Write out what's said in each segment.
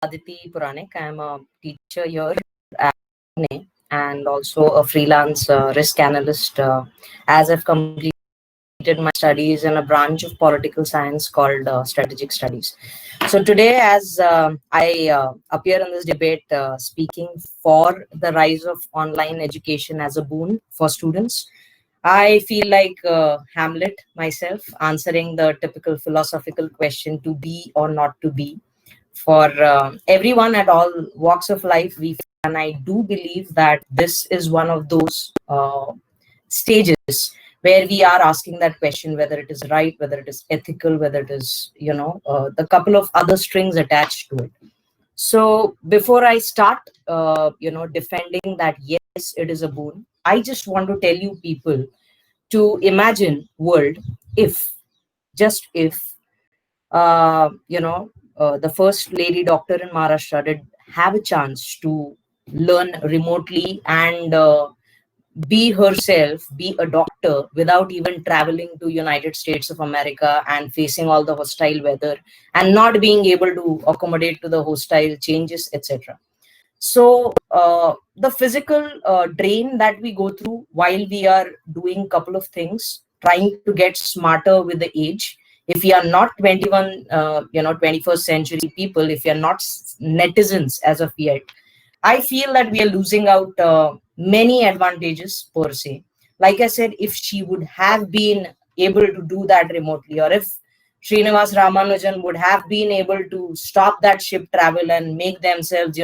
Aditee Puranik. I'm a teacher here at Pune and also a freelance risk analyst as I've completed my studies in a branch of political science called strategic studies. So today, as I appear in this debate speaking for the rise of online education as a boon for students, I feel like Hamlet myself answering the typical philosophical question to be or not to be for everyone at all walks of life. And I do believe that this is one of those stages where we are asking that question, whether it is right, whether it is ethical, whether it is, the couple of other strings attached to it. So before I start, defending that, yes, it is a boon, I just want to tell you people to imagine world if, just if, the first lady doctor in Maharashtra did have a chance to learn remotely and be herself, be a doctor without even traveling to United States of America and facing all the hostile weather and not being able to accommodate to the hostile changes, etc. So the physical drain that we go through while we are doing couple of things, trying to get smarter with the age. If we are not 21st century people, if we are not netizens as of yet, I feel that we are losing out many advantages per se. Like I said, if she would have been able to do that remotely, or if Srinivas Ramanujan would have been able to stop that ship travel and make themselves,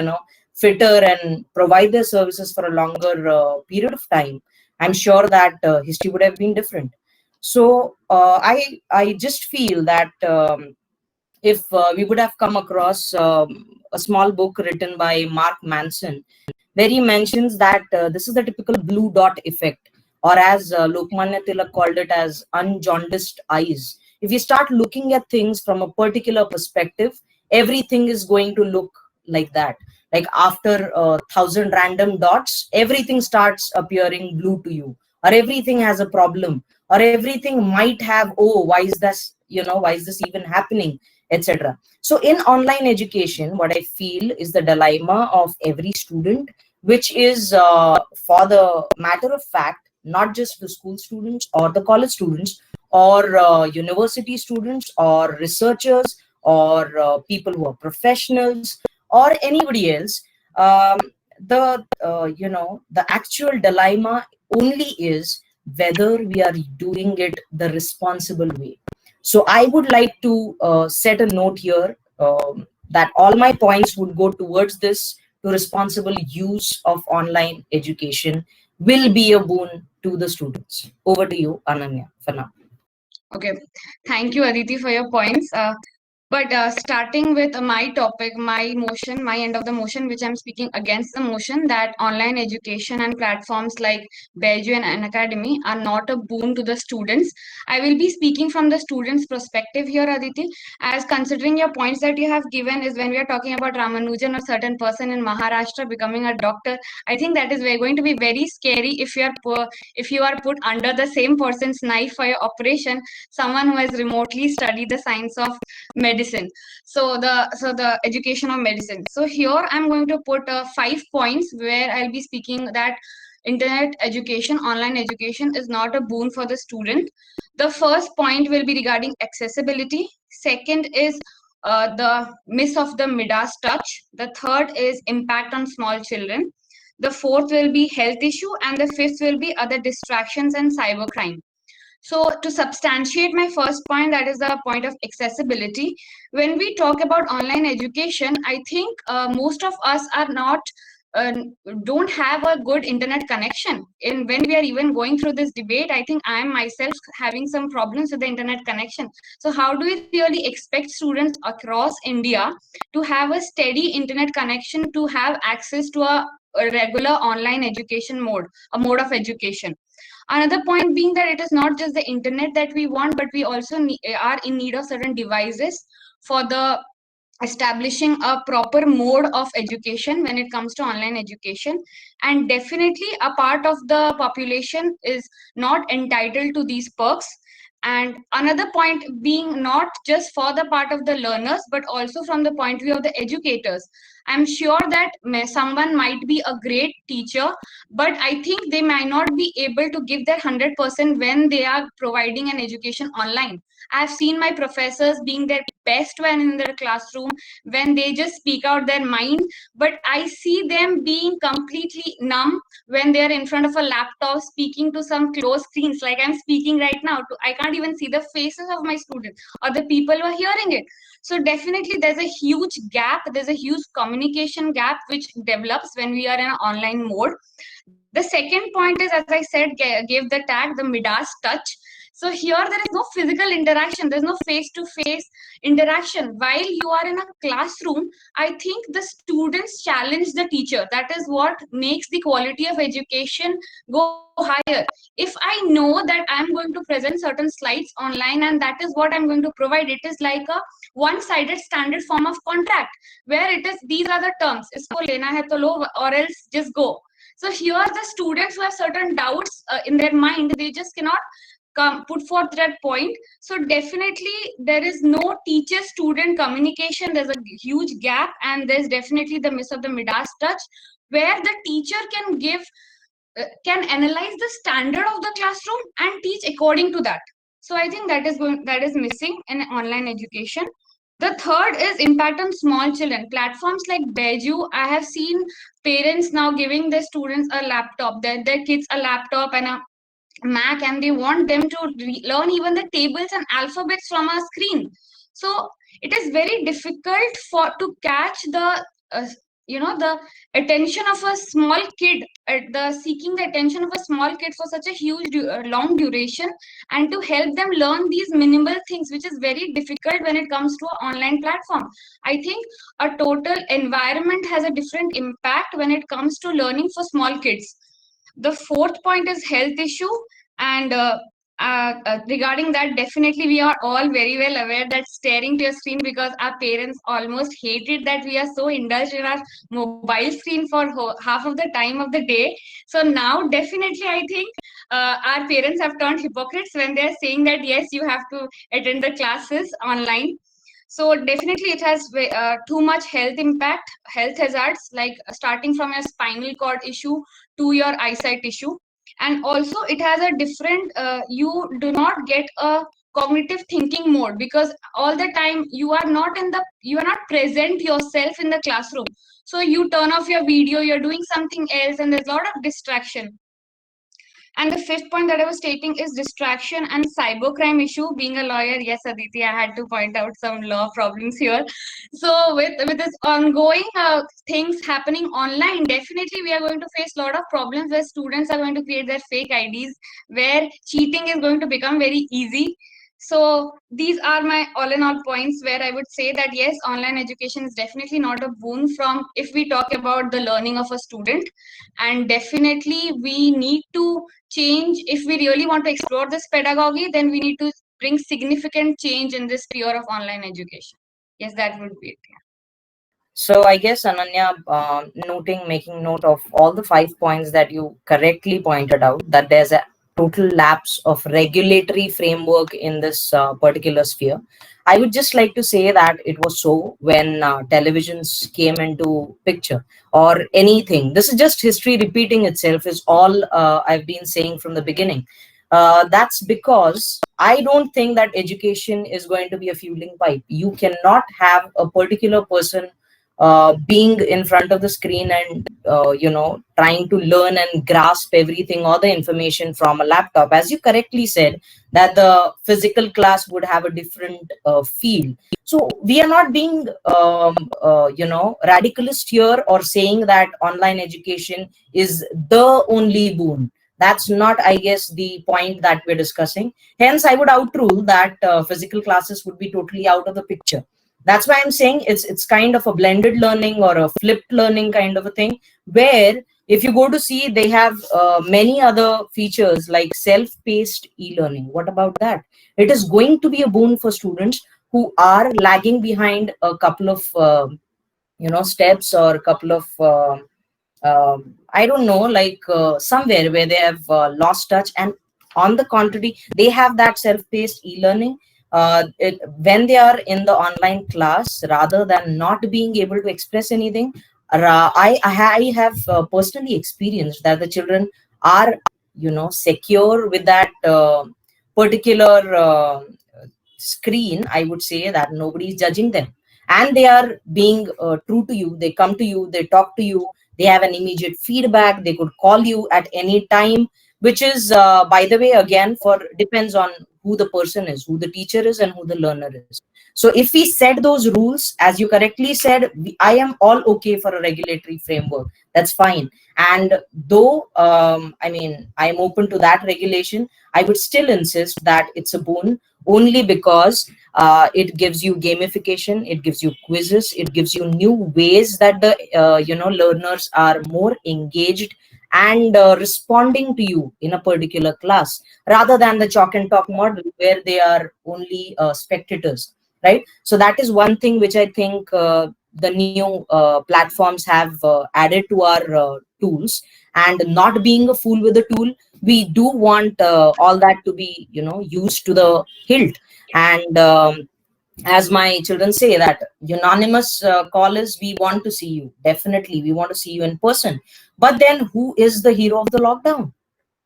fitter and provide their services for a longer period of time, I'm sure that history would have been different. So I just feel that if we would have come across a small book written by Mark Manson, where he mentions that this is the typical blue dot effect, or as Lokmanya Tilak called it, as unjaundiced eyes. If you start looking at things from a particular perspective, everything is going to look like that. Like after 1,000 random dots, everything starts appearing blue to you, or everything has a problem, or everything might have, oh, why is this, why is this even happening, etc. So in online education, what I feel is the dilemma of every student, which is, for the matter of fact, not just the school students or the college students or university students or researchers or people who are professionals or anybody else. Um, the actual dilemma only is whether we are doing it the responsible way. So I would like to set a note here, that all my points would go towards this, to responsible use of online education will be a boon to the students. Over to you, Ananya, for now. Okay, thank you, Aditi, for your points. But starting with my topic, my motion, my end of the motion, which I'm speaking against the motion that online education and platforms like Byju and Unacademy are not a boon to the students. I will be speaking from the students' perspective here, Aditi, as considering your points that you have given is when we are talking about Ramanujan or certain person in Maharashtra becoming a doctor. I think that is going to be very scary if you are put under the same person's knife for your operation, someone who has remotely studied the science of medicine, so the education of medicine. So here I'm going to put 5 points where I'll be speaking that internet education, online education is not a boon for the student. The first point will be regarding accessibility. Second is the miss of the midas touch. The third is impact on small children. The fourth will be health issue, and the fifth will be other distractions and cybercrime. So, to substantiate my first point, that is the point of accessibility. When we talk about online education, I think most of us are not uh, don't have a good internet connection. And when we are even going through this debate, I think I am myself having some problems with the internet connection. So, how do we really expect students across India to have a steady internet connection to have access to a regular online education mode, a mode of education? Another point being that it is not just the internet that we want, but we also are in need of certain devices for the establishing a proper mode of education when it comes to online education. And definitely a part of the population is not entitled to these perks. And another point being not just for the part of the learners, but also from the point of view of the educators. I'm sure that someone might be a great teacher, but I think they might not be able to give their 100% when they are providing an education online. I've seen my professors being their best when in their classroom, when they just speak out their mind, but I see them being completely numb when they're in front of a laptop speaking to some closed screens like I'm speaking right now. I can't even see the faces of my students or the people who are hearing it. So definitely there's a huge gap, there's a huge communication gap which develops when we are in an online mode. The second point is, as I said, gave the tag the Midas touch. So here there is no physical interaction, there's no face to face interaction. While you are in a classroom, I think the students challenge the teacher. That is what makes the quality of education go higher. If I know that I'm going to present certain slides online and that is what I'm going to provide, it is like a one sided standard form of contract where it is these are the terms, isko lena hai to lo or else just go. So here the students who have certain doubts in their mind, they just cannot come put forth that point. So definitely there is no teacher student communication, there's a huge gap, and there's definitely the miss of the Midas touch where the teacher can analyze the standard of the classroom and teach according to that. So I think that is missing in online education. The third is impact on small children. Platforms like Byju, I have seen parents now giving their students a laptop, their kids a laptop and a Mac, and they want them to learn even the tables and alphabets from a screen. So it is very difficult for to catch uh, the attention of a small kid, the seeking the attention of a small kid for such a long duration, and to help them learn these minimal things, which is very difficult when it comes to an online platform. I think a total environment has a different impact when it comes to learning for small kids. The fourth point is health issue, and regarding that, definitely we are all very well aware that staring to a screen, because our parents almost hate it that we are so indulged in our mobile screen for half of the time of the day. So now definitely I think our parents have turned hypocrites when they are saying that yes, you have to attend the classes online. So definitely it has too much health impact, health hazards, like starting from your spinal cord issue to your eyesight issue. And also it has a different you do not get a cognitive thinking mode, because all the time you are not present yourself in the classroom. So you turn off your video, you're doing something else, and there's a lot of distraction. And the fifth point that I was stating is distraction and cybercrime issue. Being a lawyer, yes, Aditee, I had to point out some law problems here. So with this ongoing things happening online, definitely we are going to face a lot of problems where students are going to create their fake IDs, where cheating is going to become very easy. So these are my all in all points where I would say that yes, online education is definitely not a boon from if we talk about the learning of a student. And definitely we need to change. If we really want to explore this pedagogy, then we need to bring significant change in this sphere of online education. Yes, that would be it. So I guess, Ananya, making note of all the 5 points that you correctly pointed out, that there's a total lapse of regulatory framework in this particular sphere. I would just like to say that it was so when televisions came into picture or anything. This is just history repeating itself is all I've been saying from the beginning. That's because I don't think that education is going to be a fueling pipe. You cannot have a particular person being in front of the screen and trying to learn and grasp everything or the information from a laptop. As you correctly said, that the physical class would have a different feel. So we are not being radicalist here or saying that online education is the only boon. That's not, I guess, the point that we're discussing. Hence I would outrule that physical classes would be totally out of the picture. That's why I'm saying it's kind of a blended learning or a flipped learning kind of a thing, where if you go to see, they have many other features like self-paced e-learning. What about that? It is going to be a boon for students who are lagging behind a couple of steps or a couple of I don't know, like somewhere where they have lost touch. And On the contrary, they have that self-paced e-learning. When they are in the online class, rather than not being able to express anything, I have personally experienced that the children are, secure with that particular screen. I would say that nobody is judging them, and they are being true to you. They come to you, they talk to you, they have an immediate feedback, they could call you at any time, which is, by the way, again, for depends on who the person is, who the teacher is, and who the learner is. So if we set those rules, as you correctly said, I am all okay for a regulatory framework, that's fine. And though, I mean, I am open to that regulation, I would still insist that it's a boon, only because it gives you gamification, it gives you quizzes, it gives you new ways that the learners are more engaged and responding to you in a particular class, rather than the chalk and talk model where they are only spectators, right? So that is one thing which I think the new platforms have added to our tools. And not being a fool with the tool, we do want all that to be used to the hilt. And as my children say, that unanimous call is, we want to see you, definitely we want to see you in person. But then who is the hero of the lockdown,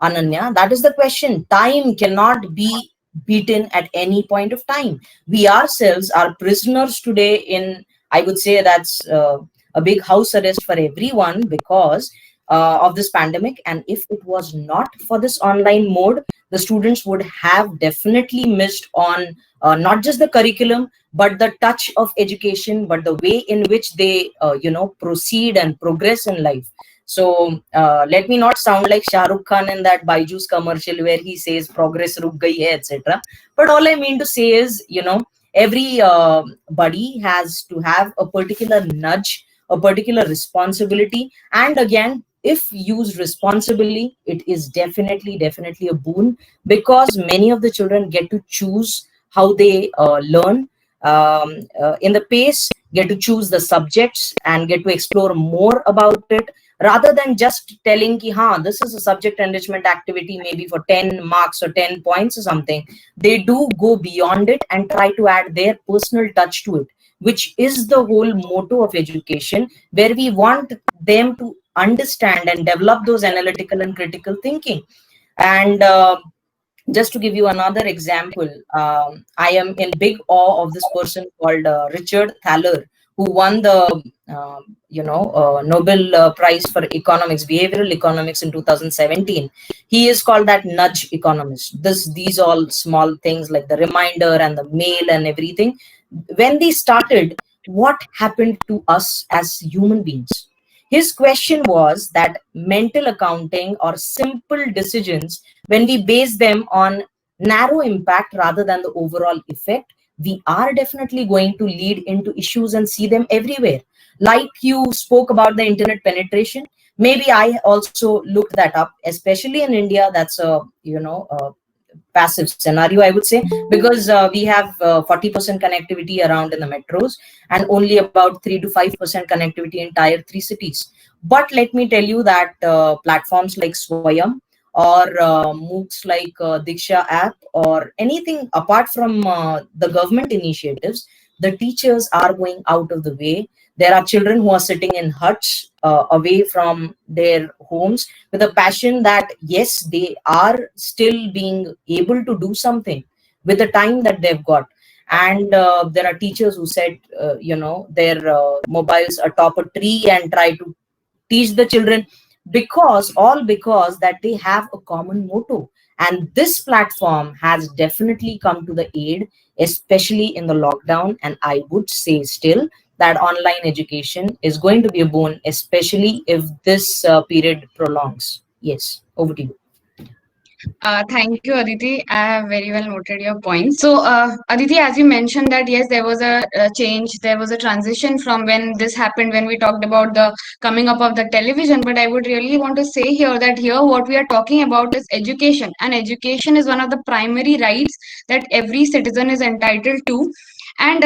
Ananya? That is the question. Time cannot be beaten at any point of time. We ourselves are prisoners today in, I would say, that's a big house arrest for everyone because of this pandemic. And if it was not for this online mode, the students would have definitely missed on not just the curriculum, but the touch of education, but the way in which they, proceed and progress in life. So let me not sound like Shah Rukh Khan in that Byju's commercial where he says progress ruk gayi hai, etc. But all I mean to say is, every body has to have a particular nudge, a particular responsibility. And again, if used responsibly, it is definitely a boon, because many of the children get to choose how they learn in the pace, get to choose the subjects, and get to explore more about it, rather than just telling ki, ha, this is a subject enrichment activity, maybe for 10 marks or 10 points or something. They do go beyond it and try to add their personal touch to it, which is the whole motto of education, where we want them to understand and develop those analytical and critical thinking. And just to give you another example, I am in big awe of this person called Richard Thaler, who won the Nobel Prize for economics, behavioral economics, in 2017. He is called that nudge economist. These all small things like the reminder and the mail and everything. When they started, what happened to us as human beings? His question was that mental accounting or simple decisions, when we base them on narrow impact rather than the overall effect, we are definitely going to lead into issues and see them everywhere. Like you spoke about the internet penetration, maybe I also looked that up, especially in India. That's a passive scenario, I would say, because we have 40% connectivity around in the metros, and only about 3 to 5% connectivity in tier 3 cities. But let me tell you that platforms like Swayam, or MOOCs like Diksha app, or anything apart from the government initiatives, the teachers are going out of the way. There are children who are sitting in huts away from their homes, with a passion that, yes, they are still being able to do something with the time that they've got. And there are teachers who set their mobiles atop a tree and try to teach the children, because that they have a common motto. And this platform has definitely come to the aid, especially in the lockdown. And I would say still that online education is going to be a boon, especially if this period prolongs. Yes, over to you. Thank you, Aditi. I have very well noted your points. So, Aditi, as you mentioned that yes, there was a change, there was a transition from when this happened, when we talked about the coming up of the television. But I would really want to say here that here what we are talking about is education, and education is one of the primary rights that every citizen is entitled to. And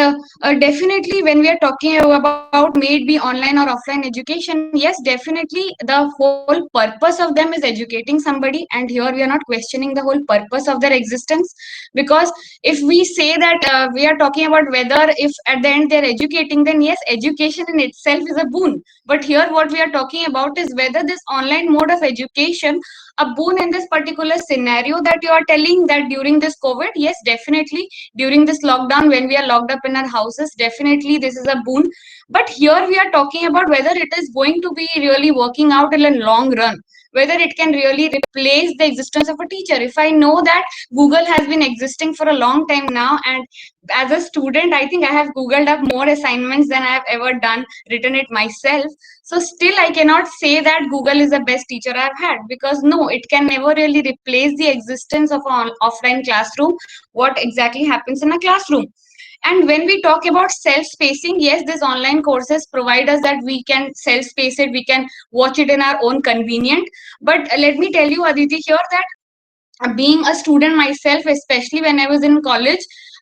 definitely, when we are talking about may it be online or offline education, yes, definitely the whole purpose of them is educating somebody. And here we are not questioning the whole purpose of their existence, because if we say that we are talking about whether if at the end they're educating, then yes, education in itself is a boon. But here what we are talking about is whether this online mode of education a boon in this particular scenario that you are telling, that during this COVID, yes, definitely during this lockdown when we are locked up in our houses, definitely this is a boon. But here we are talking about whether it is going to be really working out in a long run, whether it can really replace the existence of a teacher. If I know that Google has been existing for a long time now, and as a student I think I have googled up more assignments than I have ever done written it myself, so still I cannot say that Google is the best teacher I've had, because no, it can never really replace the existence of an offline classroom, what exactly happens in a classroom. And when we talk about self spacing, yes, these online courses provide us that we can self space it, we can watch it in our own convenient. But let me tell you, Aditi, here that being a student myself, especially when I was in college,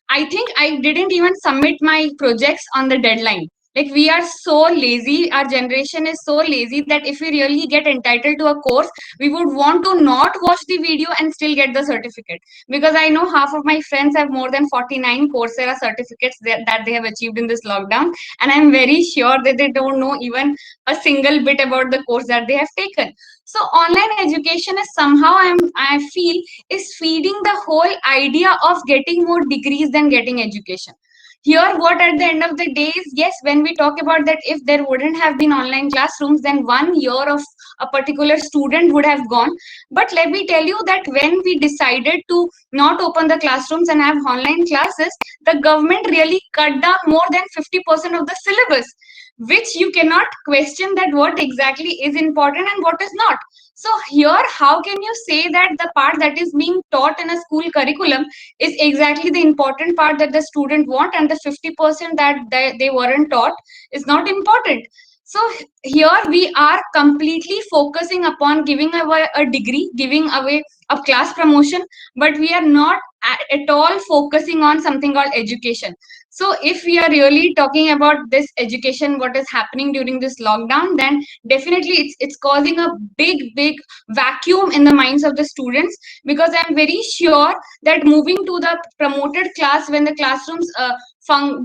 I think I didn't even submit my projects on the deadline. Like, we are so lazy, our generation is so lazy that if we really get entitled to a course, we would want to not watch the video and still get the certificate. Because I know half of my friends have more than 49 Coursera certificates that they have achieved in this lockdown. And I'm very sure that they don't know even a single bit about the course that they have taken. So online education is somehow, I feel, is feeding the whole idea of getting more degrees than getting education. Here what at the end of the day is, yes, when we talk about that, if there wouldn't have been online classrooms, then 1 year of a particular student would have gone. But let me tell you that when we decided to not open the classrooms and have online classes, the government really cut down more than 50% of the syllabus, which you cannot question that what exactly is important and what is not. So here, how can you say that the part that is being taught in a school curriculum is exactly the important part that the student want, and the 50% that they weren't taught is not important? So here we are completely focusing upon giving away a degree, giving away a class promotion, but we are not at all focusing on something called education. So if we are really talking about this education, what is happening during this lockdown, then definitely it's causing a big vacuum in the minds of the students, because I'm very sure that moving to the promoted class, when the classrooms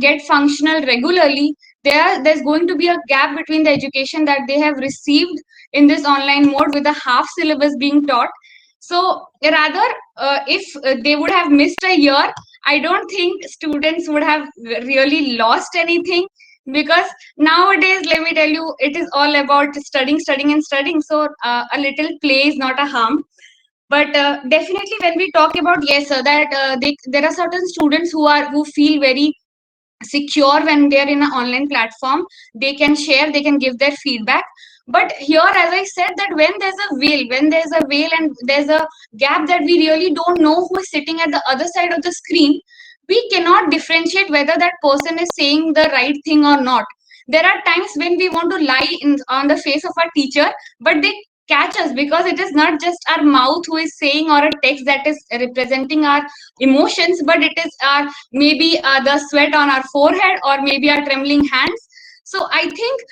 get functional regularly, there's going to be a gap between the education that they have received in this online mode with a half syllabus being taught. So rather, if they would have missed a year, I don't think students would have really lost anything, because nowadays, let me tell you, it is all about studying, and studying. So a little play is not a harm. But definitely, when we talk about, yes, that there are certain students who feel very secure when they're in an online platform, they can share, they can give their feedback. But here, as I said, that when there's a veil and there's a gap that we really don't know who is sitting at the other side of the screen, we cannot differentiate whether that person is saying the right thing or not. There are times when we want to lie on the face of our teacher, but they catch us, because it is not just our mouth who is saying, or a text that is representing our emotions, but it is our, maybe the sweat on our forehead, or maybe our trembling hands. So I think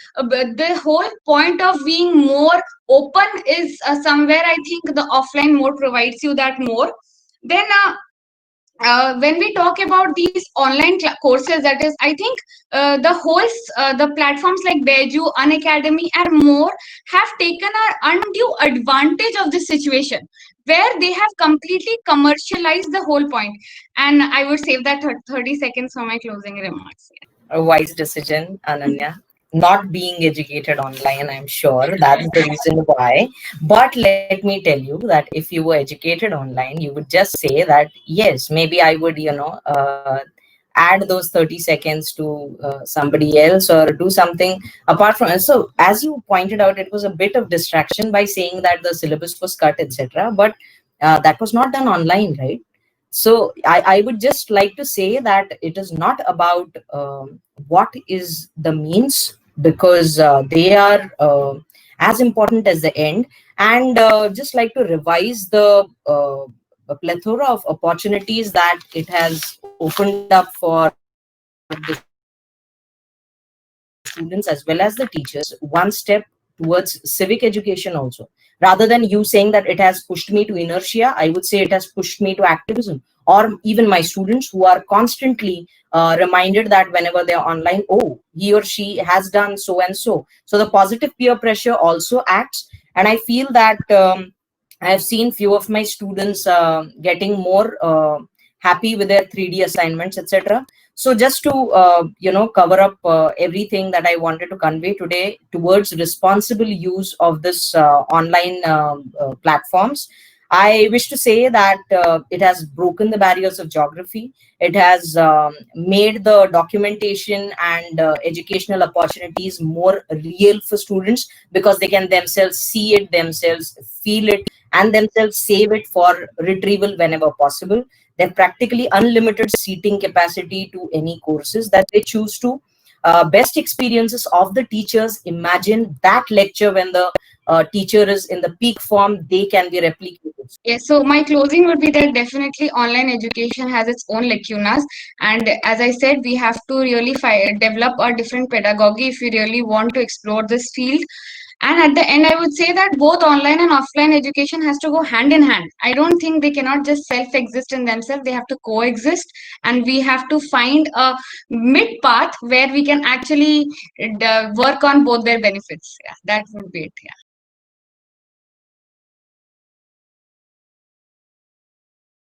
the whole point of being more open is somewhere, I think the offline mode provides you that more. Then when we talk about these online courses, that is, I think the platforms like Byju, Unacademy, and more have taken an undue advantage of this situation, where they have completely commercialized the whole point. And I would save that 30 seconds for my closing remarks. A wise decision, Ananya. Not being educated online, I'm sure that's the reason why. But let me tell you that if you were educated online, you would just say that, yes, maybe I would, add those 30 seconds to somebody else or do something apart from. So, as you pointed out, it was a bit of distraction by saying that the syllabus was cut, etc. But that was not done online, right? So I would just like to say that it is not about what is the means, because they are as important as the end. And just like to revise the a plethora of opportunities that it has opened up for the students as well as the teachers one step towards civic education also. Rather than you saying that it has pushed me to inertia, I would say it has pushed me to activism. Or even my students who are constantly reminded that whenever they're online, oh, he or she has done so and so. So the positive peer pressure also acts. And I feel that I have seen few of my students getting more happy with their 3D assignments, etc. So just to cover up everything that I wanted to convey today towards responsible use of this online platforms, I wish to say that it has broken the barriers of geography. It has made the documentation and educational opportunities more real for students, because they can themselves see it, themselves feel it, and themselves save it for retrieval whenever possible. They have practically unlimited seating capacity to any courses that they choose to. Best experiences of the teachers. Imagine that lecture when the teacher is in the peak form, they can be replicated. Yes, so my closing would be that definitely online education has its own lacunas, and as I said, we have to really develop a different pedagogy if we really want to explore this field. And at the end, I would say that both online and offline education has to go hand in hand. I don't think they cannot just self-exist in themselves; they have to coexist, and we have to find a mid path where we can actually work on both their benefits. Yeah, that would be it. Yeah.